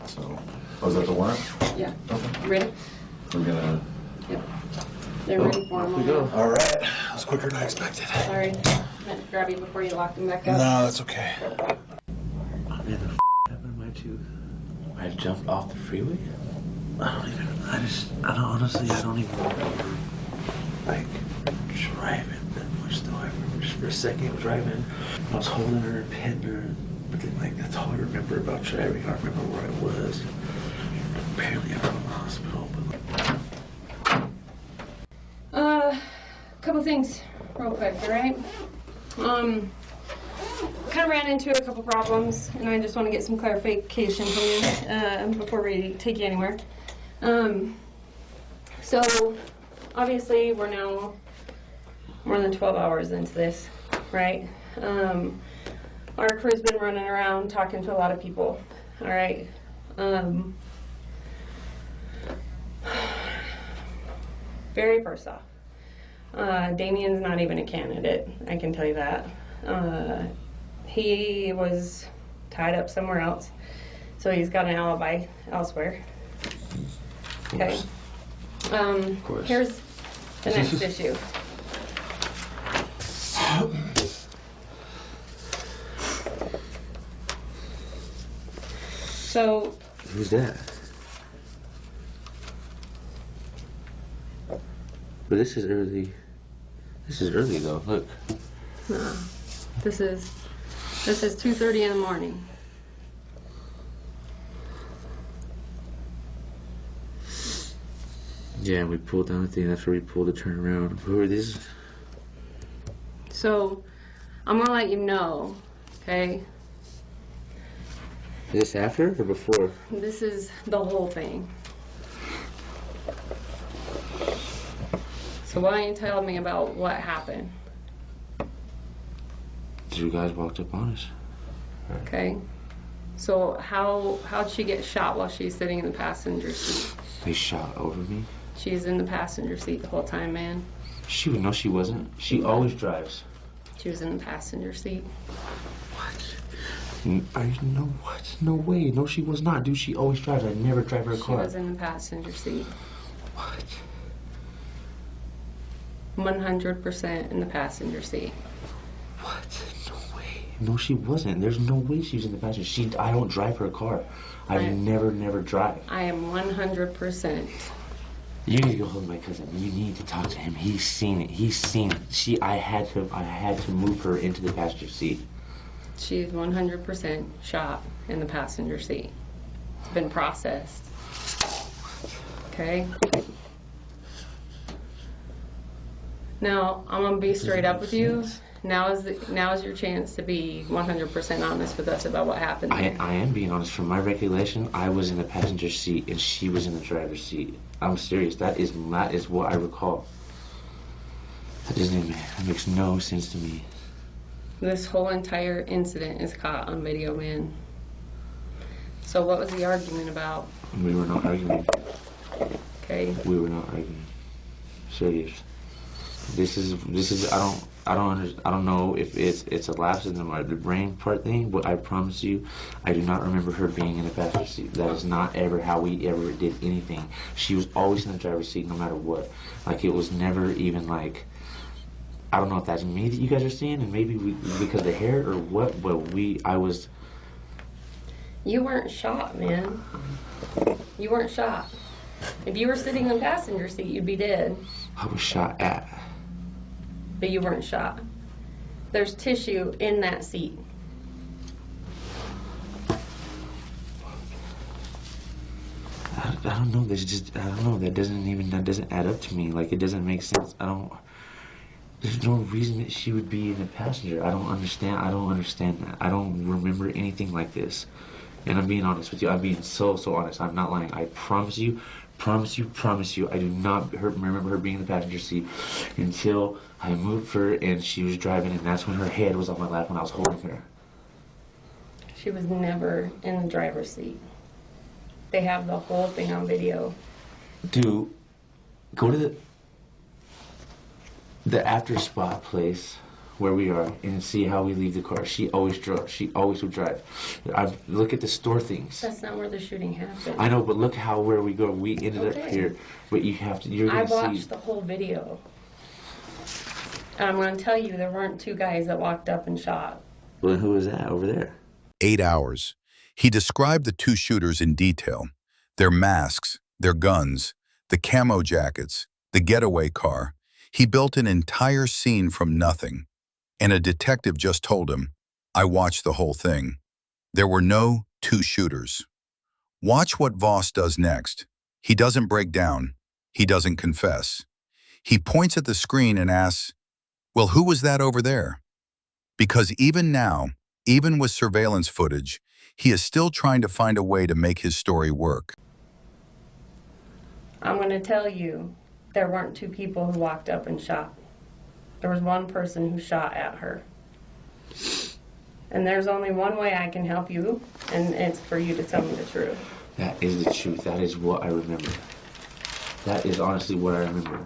So, was that the warrant? Yeah. Okay. Ready? We're gonna. Yep. They're ready for him. Off we go. All right. That was quicker than I expected. Sorry. I meant to grab you before you locked him back up. No, that's okay. Man, the happened to my tooth? I I jumped off the freeway? I don't even remember, like, driving that much, though. I remember just for a second driving, I was holding her and petting her, but then, like, that's all I remember about driving. I remember where I was. Apparently I was in the hospital, but... Couple things real quick, all right? Kind of ran into a couple problems, and I just want to get some clarification from you before we take you anywhere. So, obviously, we're now more than 12 hours into this, right? Our crew's been running around talking to a lot of people, all right? Very first off, Damien's not even a candidate, I can tell you that. He was tied up somewhere else, so he's got an alibi elsewhere. Okay. Here's the next issue. So. Who's that? But this is early. This is early though. Look. No, this is 2:30 in the morning. Yeah, we pulled down the thing. That's where we pulled the turnaround. Who are these? So, I'm gonna let you know, okay? Is this after or before? This is the whole thing. So why don't you tell me about what happened? You guys walked up on us. Okay. So how'd she get shot while she's sitting in the passenger seat? They shot over me. She's in the passenger seat the whole time, man. She would know she wasn't. She always drives. She was in the passenger seat. What? No, what? No way. No, she was not, dude. She always drives. I never drive her car. She was in the passenger seat. What? 100% in the passenger seat. What? No way. No, she wasn't. There's no way she was in the passenger. I don't drive her car. I never drive. I am 100%. You need to go home with my cousin. You need to talk to him. He's seen it. He's seen it. I had to move her into the passenger seat. She's 100% shot in the passenger seat. It's been processed. Okay? Now, I'm gonna be straight up with you. Now is your chance to be 100% honest with us about what happened there. I am being honest. From my recollection, I was in the passenger seat and she was in the driver's seat. I'm serious. That is what I recall. That makes no sense to me. This whole entire incident is caught on video, man. So what was the argument about? We were not arguing. Okay. We were not arguing. Serious. This is I don't know if it's a lapse in the brain part thing, but I promise you, I do not remember her being in the passenger seat. That is not ever how we ever did anything. She was always in the driver's seat no matter what. Like, it was never even like, I don't know if that's me that you guys are seeing, and maybe because of the hair or what, but I was. You weren't shot, man. You weren't shot. If you were sitting in the passenger seat, you'd be dead. I was shot at. But you weren't shot. There's tissue in that seat. I don't know. I don't know. That doesn't add up to me. Like, it doesn't make sense. There's no reason that she would be in the passenger. I don't understand that. I don't remember anything like this. And I'm being honest with you. I'm being so honest. I'm not lying. I promise you. I do not remember her being in the passenger seat until I moved her and she was driving, and that's when her head was on my lap when I was holding her. She was never in the driver's seat. They have the whole thing on video. Dude, go to the after spot place where we are and see how we leave the car. She always drove. She always would drive. Look at the store things. That's not where the shooting happened. I know, but look where we go. We ended up here. But you're going to see. I watched the whole video. And I'm going to tell you, there weren't two guys that walked up and shot. Well, who was that over there? 8 hours. He described the two shooters in detail, their masks, their guns, the camo jackets, the getaway car. He built an entire scene from nothing. And a detective just told him, I watched the whole thing. There were no two shooters. Watch what Voss does next. He doesn't break down. He doesn't confess. He points at the screen and asks, well, who was that over there? Because even now, even with surveillance footage, he is still trying to find a way to make his story work. I'm going to tell you, there weren't two people who walked up and shot. There was one person who shot at her. And there's only one way I can help you, and it's for you to tell me the truth. That is the truth. That is what I remember. That is honestly what I remember.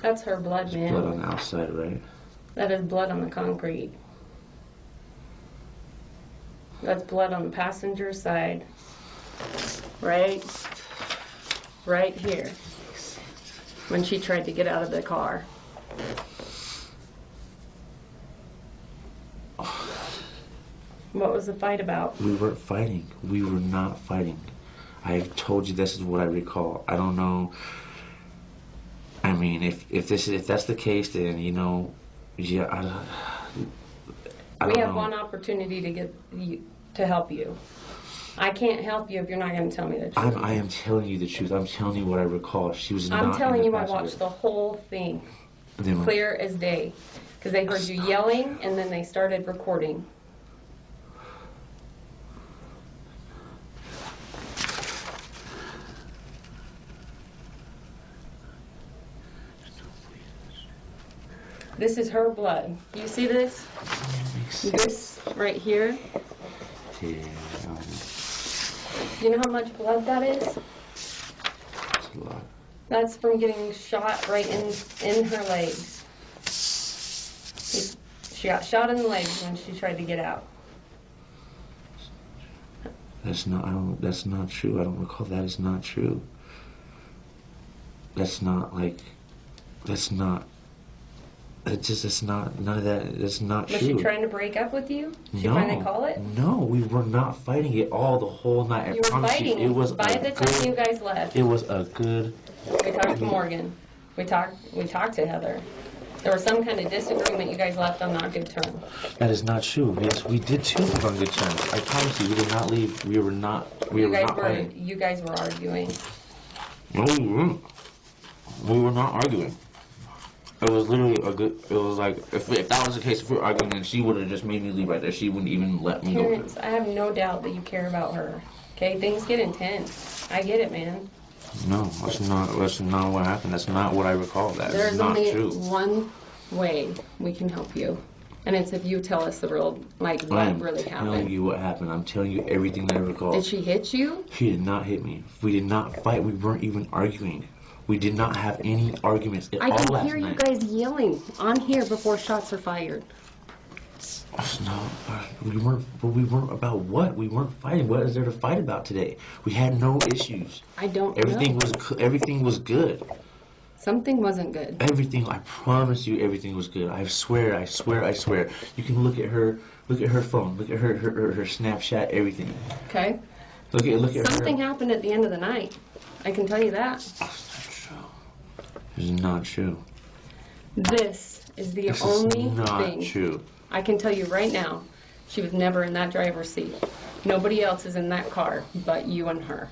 That's her blood, man. Blood on the outside, right? That is blood on the concrete. That's blood on the passenger side. Right here. When she tried to get out of the car. What was the fight about? We weren't fighting. We were not fighting. I've told you this is what I recall. I don't know. I mean, if that's the case, then yeah. I don't we have know. one opportunity to get you to help you. I can't help you if you're not going to tell me the truth. I am telling you the truth. I'm telling you what I recall. She was not. I'm telling in the you, I passenger. watched the whole thing, Then- clear as day, because they heard you yelling and then they started recording. This is her blood. You see this? This right here. Yeah. You know how much blood that is? That's a lot. That's from getting shot right in her legs. She got shot in the legs when she tried to get out. That's not. That's not true. I don't recall. That is not true. That's not like. That's not. That's not. None of that. That's not Was true. she trying to break up with you? She No. finally call it? No, we were not fighting at all the whole night. You were fighting It was by the time you guys left. It was a good. We talked to Morgan. We talked to Heather. There was some kind of disagreement. You guys left on not good terms. That is not true. Yes, we did too on good terms. I promise you, we did not leave. We were not. Fighting. You guys were arguing. No, we weren't. We were not arguing. It was literally a good. It was like if that was the case, if we were arguing, then she would have just made me leave right there. She wouldn't even let me go. Terence, I have no doubt that you care about her. Okay, things get intense. I get it, man. No, that's not what happened. That's not what I recall. That There's is not only true. one way we can help you, and it's if you tell us the real, like, what really I'm telling happened. you what happened. I'm telling you everything that I recall. Did she hit you? She did not hit me. We did not fight. We weren't even arguing. We did not have any arguments at I all can last hear you night. guys yelling on here before shots are fired. No, we weren't about what? We weren't fighting. What is there to fight about today? We had no issues. I don't Everything know. everything was good. Something wasn't good. Everything. I promise you, everything was good. I swear. You can look at her phone. Look at her Snapchat. Everything. Okay? Look at Something her. happened at the end of the night. I can tell you that. It's not true. This is the This only is not thing. true. I can tell you right now, she was never in that driver's seat. Nobody else is in that car but you and her.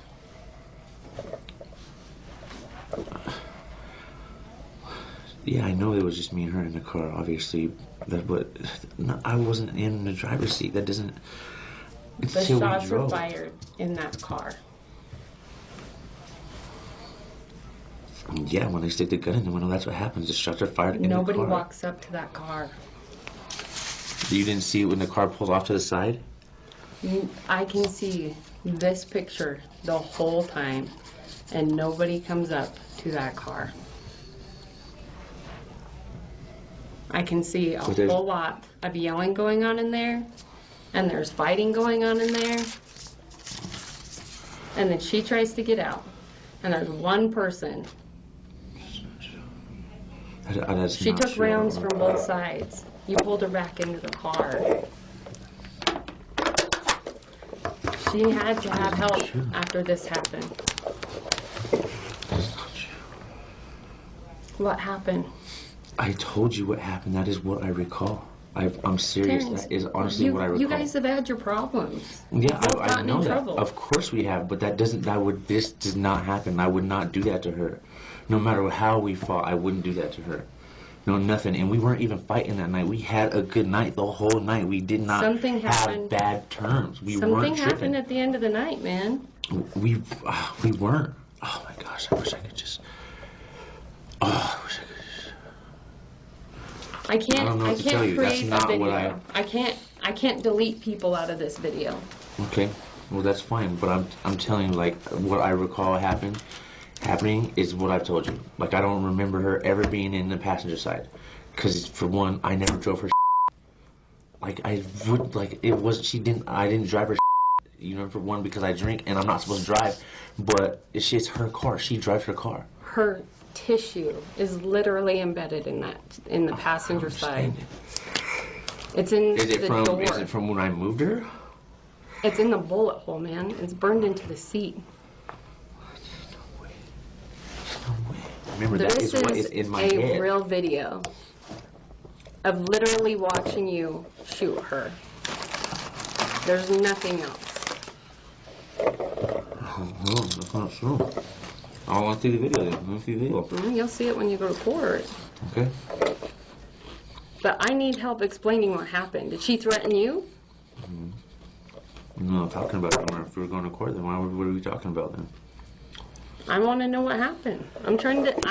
Yeah, I know it was just me and her in the car, obviously. But no, I wasn't in the driver's seat. That doesn't. The Until we shots were drove. fired in that car. Yeah, when they stick the gun in the window, that's what happens. The shots are fired in the car. Nobody walks up to that car. You didn't see it when the car pulls off to the side? I can see this picture the whole time, and nobody comes up to that car. I can see a But there's- whole lot of yelling going on in there, and there's fighting going on in there. And then she tries to get out, and there's one person. That's She not took true. rounds from both sides. You pulled her back into the car. She had to have help after this happened. What happened? I told you what happened. That is what I recall. I'm serious. Terrence, that is honestly what I recall. You guys have had your problems. Yeah, Both I gotten know in that. trouble. Of course we have, but this does not happen. I would not do that to her. No matter how we fought, I wouldn't do that to her. No, nothing. And we weren't even fighting that night. We had a good night the whole night. We did not have bad terms. We weren't Something tripping. happened at the end of the night, man. We weren't. Oh my gosh, I wish I could just. Oh, I wish I could just. I can't. I don't know what to tell you. That's Create not a video. what I can't delete people out of this video. Okay, well that's fine. But I'm telling you, like what I recall happening is what I've told you. Like I don't remember her ever being in the passenger side, because for one, I never drove her. Like I would like it was she didn't. I didn't drive her. You know, for one, because I drink and I'm not supposed to drive. But it's her car. She drives her car. Her tissue is literally embedded in the passenger side. It's in the door. Is it from when I moved her? It's in the bullet hole, man. It's burned into the seat. No way. No way. Remember, that is what is in my head. This is a real video of literally watching you shoot her. There's nothing else. No, that's not true. I want to see the video then. I want to see the video. You'll see it when you go to court. Okay. But I need help explaining what happened. Did she threaten you? No, I'm talking about it. If we were going to court, then what are we talking about then? I want to know what happened. I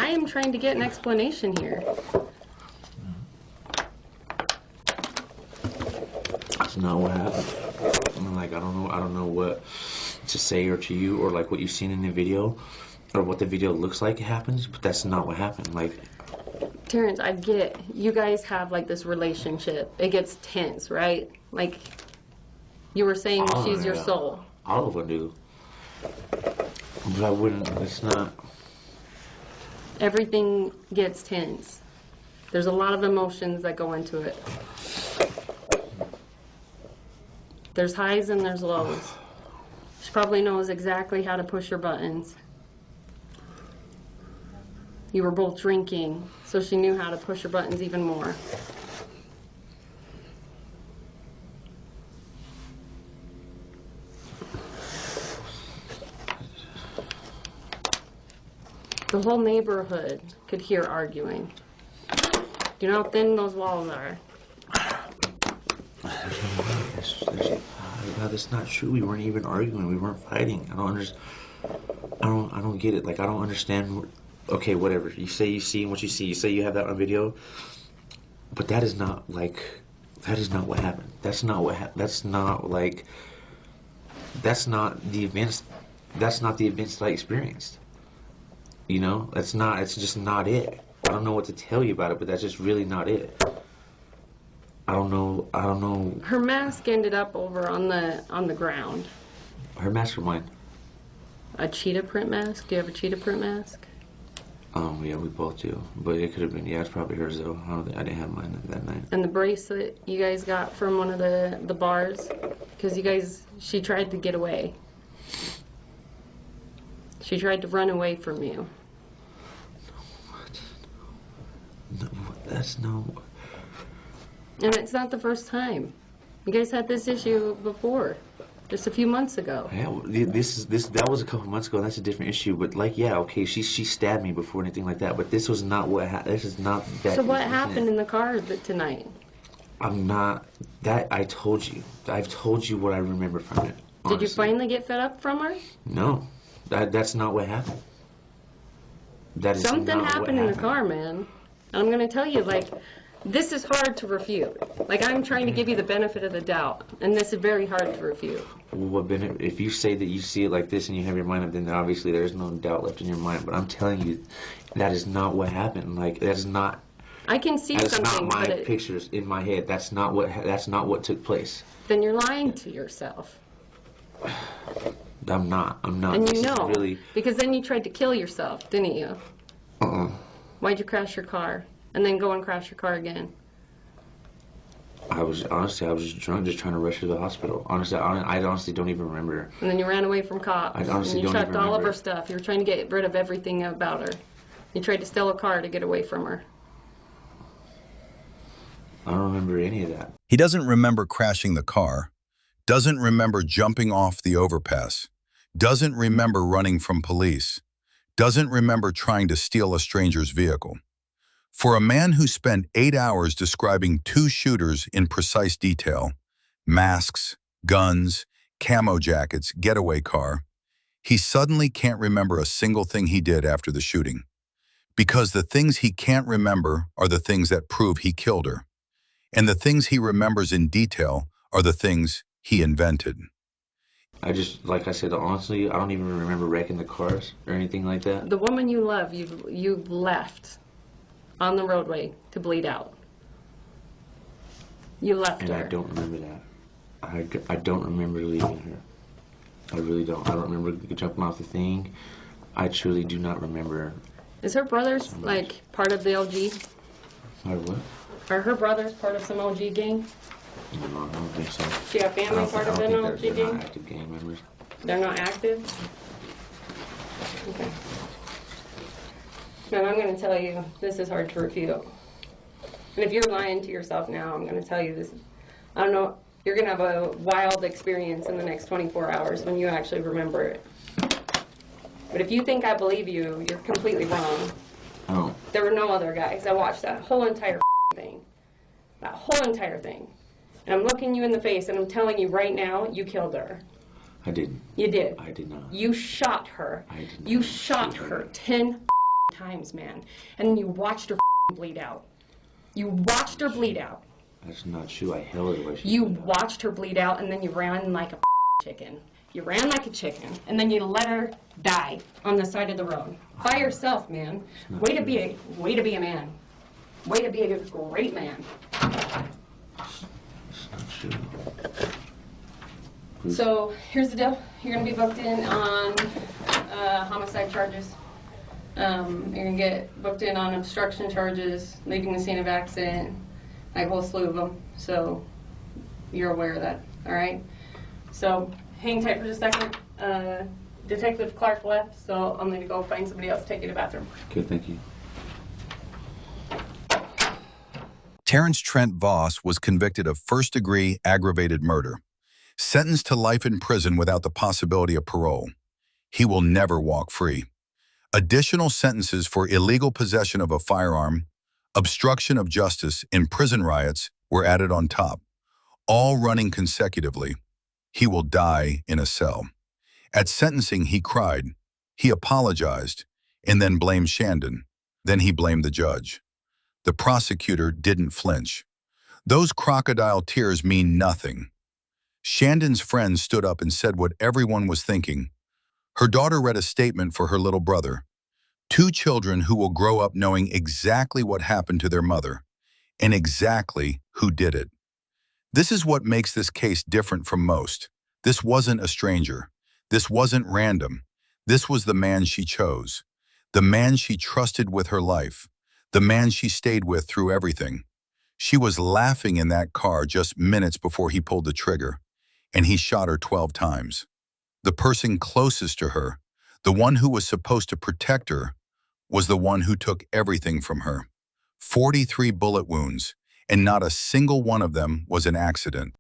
am trying to get an explanation here. That's not what happened. I mean, like I don't know what to say or to you, or like what you've seen in the video, or what the video looks like it happens, but that's not what happened. Like, Terrence, I get you guys have like this relationship. It gets tense, right? Like you were saying, she's your soul. All of them do. But I wouldn't. It's not. Everything gets tense. There's a lot of emotions that go into it. There's highs and there's lows. She probably knows exactly how to push your buttons. You were both drinking, so she knew how to push your buttons even more. The whole neighborhood could hear arguing. Do you know how thin those walls are? That's not true. We weren't even arguing. We weren't fighting. I don't understand. I don't get it. Like I don't understand. Okay, whatever. You say you see what you see. You say you have that on video, but that is not like. That is not what happened. That's not what happened. That's not like. That's not the events. That's not the events that I experienced. You know, that's not. It's just not it. I don't know what to tell you about it, but that's just really not it. I don't know. Her mask ended up over on the ground. Her mask or mine? A cheetah print mask? Do you have a cheetah print mask? Yeah, we both do. But it could have been. Yeah, it's probably hers though. I didn't have mine that night. And the bracelet you guys got from one of the bars, because she tried to get away. She tried to run away from you. What? No, that's no. And it's not the first time. You guys had this issue before, just a few months ago. Yeah, that was a couple months ago. And that's a different issue. But like, yeah, okay, she stabbed me before anything like that. But this was not what happened. This is not that. So what happened in the car tonight? I'm not that. I told you. I've told you what I remember from it. Honestly. Did you finally get fed up from her? No, that's not what happened. That is something not happened what in the car, man. And I'm gonna tell you, like. This is hard to refute. Like, I'm trying to give you the benefit of the doubt, and this is very hard to refute. Well, if you say that you see it like this and you have your mind up, then obviously there's no doubt left in your mind. But I'm telling you, that is not what happened. Like, that is not. I can see something. That's not my pictures in my head. That's not what took place. Then you're lying to yourself. I'm not. And you know, really... because then you tried to kill yourself, didn't you? Why'd you crash your car? And then go and crash your car again? I was just drunk, just trying to rush her to the hospital. Honestly, I honestly don't even remember. And then you ran away from cops. I honestly and you don't chucked even all of remember. her stuff. You were trying to get rid of everything about her. You tried to steal a car to get away from her. I don't remember any of that. He doesn't remember crashing the car, doesn't remember jumping off the overpass, doesn't remember running from police, doesn't remember trying to steal a stranger's vehicle. For a man who spent 8 hours describing 2 shooters in precise detail, masks, guns, camo jackets, getaway car, he suddenly can't remember a single thing he did after the shooting. Because the things he can't remember are the things that prove he killed her. And the things he remembers in detail are the things he invented. I just, like I said, honestly, I don't even remember wrecking the cars or anything like that. The woman you love, you left on the roadway to bleed out. You left And her. I don't remember that. I don't remember leaving her. I really don't. I don't remember jumping off the thing. I truly do not remember. Is her brothers, like, part of the LG? Or what? Are her brothers part of some LG gang? No, I don't think so. She got family part of an LG they're gang? not active gang members. They're not active? Okay. Man, I'm going to tell you, this is hard to refute. And if you're lying to yourself now, I'm going to tell you this. I don't know, you're going to have a wild experience in the next 24 hours when you actually remember it. But if you think I believe you, you're completely wrong. Oh. There were no other guys. I watched that whole entire thing. That whole entire thing. And I'm looking you in the face and I'm telling you right now, you killed her. I didn't. You did. I did not. You shot her. I did not. You shot her 10 times, man. And then you watched her bleed out. You watched her bleed out. That's not true. I held her while she You blew out. watched her bleed out and then you ran like a chicken. You ran like a chicken and then you let her die on the side of the road. By yourself, man. Way to be a man. Way to be a great man. It's not true. So here's the deal. You're gonna be booked in on homicide charges. You're gonna get booked in on obstruction charges, leaving the scene of accident, like a whole slew of them. So you're aware of that, all right? So hang tight for just a second. Detective Clark left, so I'm gonna go find somebody else to take you to the bathroom. Okay, thank you. Terence Trent Voss was convicted of first-degree aggravated murder, sentenced to life in prison without the possibility of parole. He will never walk free. Additional sentences for illegal possession of a firearm, obstruction of justice, and prison riots were added on top, all running consecutively. He will die in a cell. At sentencing, he cried, he apologized, and then blamed Shandon. Then he blamed the judge. The prosecutor didn't flinch. Those crocodile tears mean nothing. Shandon's friend stood up and said what everyone was thinking. Her daughter read a statement for her little brother. 2 children who will grow up knowing exactly what happened to their mother and exactly who did it. This is what makes this case different from most. This wasn't a stranger. This wasn't random. This was the man she chose, the man she trusted with her life, the man she stayed with through everything. She was laughing in that car just minutes before he pulled the trigger, and he shot her 12 times. The person closest to her, the one who was supposed to protect her, was the one who took everything from her. 43 bullet wounds, and not a single one of them was an accident.